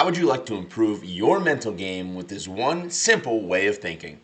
How would you like to improve your mental game with this one simple way of thinking?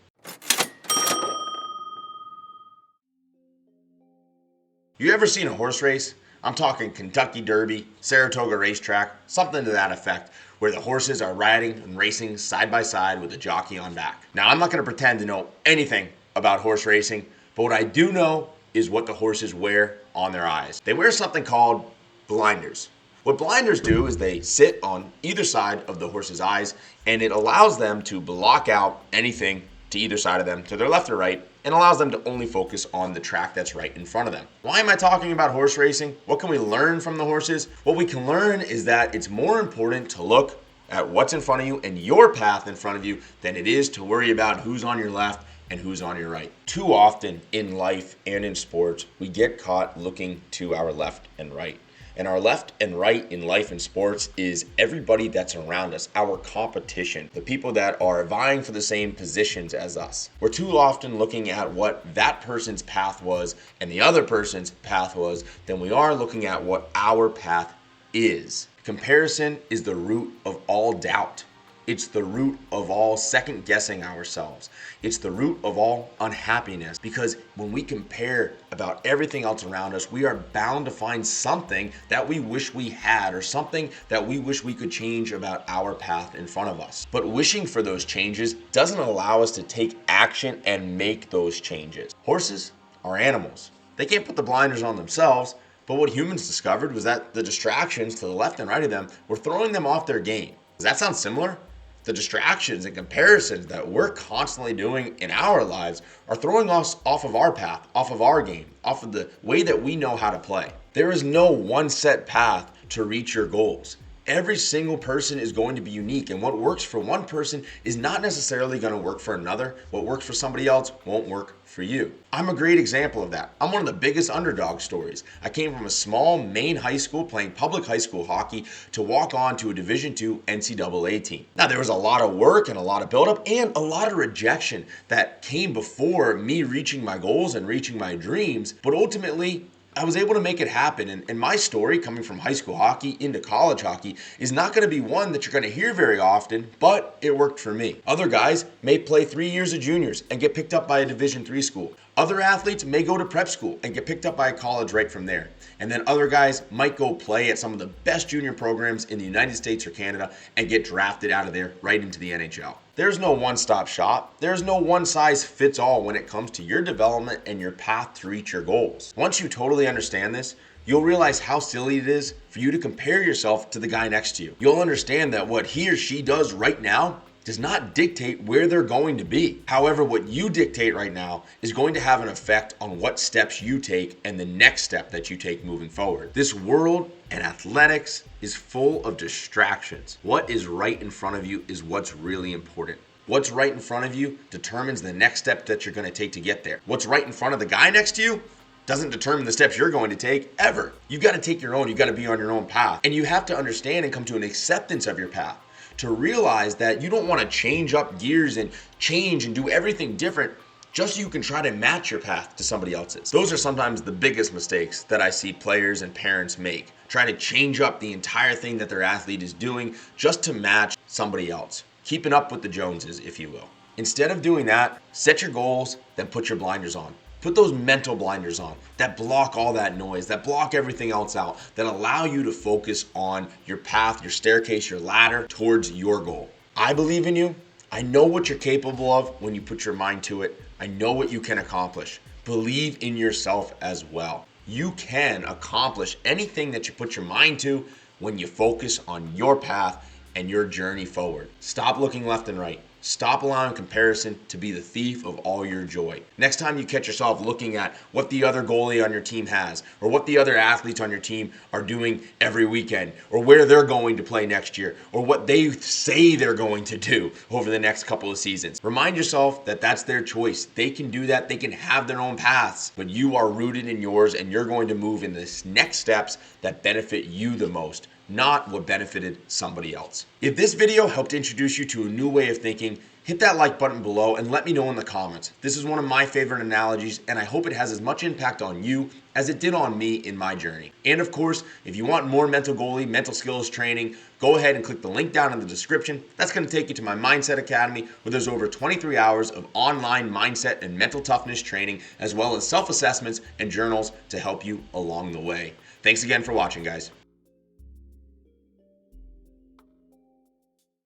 You ever seen a horse race? I'm talking Kentucky Derby, Saratoga Racetrack, something to that effect, where the horses are riding and racing side by side with a jockey on back. Now, I'm not going to pretend to know anything about horse racing, but what I do know is what the horses wear on their eyes. They wear something called blinders. What blinders do is they sit on either side of the horse's eyes, and it allows them to block out anything to either side of them, to their left or right, and allows them to only focus on the track that's right in front of them. Why am I talking about horse racing? What can we learn from the horses? What we can learn is that it's more important to look at what's in front of you and your path in front of you than it is to worry about who's on your left and who's on your right. Too often in life and in sports, we get caught looking to our left and right. And our left and right in life and sports is everybody that's around us, our competition, the people that are vying for the same positions as us. We're too often looking at what that person's path was and the other person's path was than we are looking at what our path is. Comparison is the root of all doubt. It's the root of all second guessing ourselves. It's the root of all unhappiness, because when we compare about everything else around us, we are bound to find something that we wish we had or something that we wish we could change about our path in front of us. But wishing for those changes doesn't allow us to take action and make those changes. Horses are animals. They can't put the blinders on themselves, but what humans discovered was that the distractions to the left and right of them were throwing them off their game. Does that sound similar? The distractions and comparisons that we're constantly doing in our lives are throwing us off of our path, off of our game, off of the way that we know how to play. There is no one set path to reach your goals. Every single person is going to be unique, and what works for one person is not necessarily going to work for another. What works for somebody else won't work for you. I'm a great example of that. I'm one of the biggest underdog stories. I came from a small Maine high school playing public high school hockey to walk on to a Division II NCAA team. Now, there was a lot of work and a lot of buildup and a lot of rejection that came before me reaching my goals and reaching my dreams, but ultimately, I was able to make it happen, and my story coming from high school hockey into college hockey is not going to be one that you're going to hear very often, but it worked for me. Other guys may play 3 years of juniors and get picked up by a Division III school. Other athletes may go to prep school and get picked up by a college right from there. And then other guys might go play at some of the best junior programs in the United States or Canada and get drafted out of there right into the NHL. There's no one-stop shop. There's no one-size-fits-all when it comes to your development and your path to reach your goals. Once you totally understand this, you'll realize how silly it is for you to compare yourself to the guy next to you. You'll understand that what he or she does right now does not dictate where they're going to be. However, what you dictate right now is going to have an effect on what steps you take and the next step that you take moving forward. This world and athletics is full of distractions. What is right in front of you is what's really important. What's right in front of you determines the next step that you're going to take to get there. What's right in front of the guy next to you doesn't determine the steps you're going to take ever. You've got to take your own. You've got to be on your own path. And you have to understand and come to an acceptance of your path, to realize that you don't want to change up gears and change and do everything different just so you can try to match your path to somebody else's. Those are sometimes the biggest mistakes that I see players and parents make, trying to change up the entire thing that their athlete is doing just to match somebody else, keeping up with the Joneses, if you will. Instead of doing that, set your goals, then put your blinders on. Put those mental blinders on that block all that noise, that block everything else out, that allow you to focus on your path, your staircase, your ladder towards your goal. I believe in you. I know what you're capable of when you put your mind to it. I know what you can accomplish. Believe in yourself as well. You can accomplish anything that you put your mind to when you focus on your path and your journey forward. Stop looking left and right. Stop allowing comparison to be the thief of all your joy. Next time you catch yourself looking at what the other goalie on your team has, or what the other athletes on your team are doing every weekend, or where they're going to play next year, or what they say they're going to do over the next couple of seasons, remind yourself that that's their choice. They can do that. They can have their own paths, but you are rooted in yours, and you're going to move in the next steps that benefit you the most, not what benefited somebody else. If this video helped introduce you to a new way of thinking, hit that like button below and let me know in the comments. This is one of my favorite analogies, and I hope it has as much impact on you as it did on me in my journey. And of course, if you want more mental skills training, go ahead and click the link down in the description. That's going to take you to my Mindset Academy, where there's over 23 hours of online mindset and mental toughness training, as well as self-assessments and journals to help you along the way. Thanks again for watching, guys.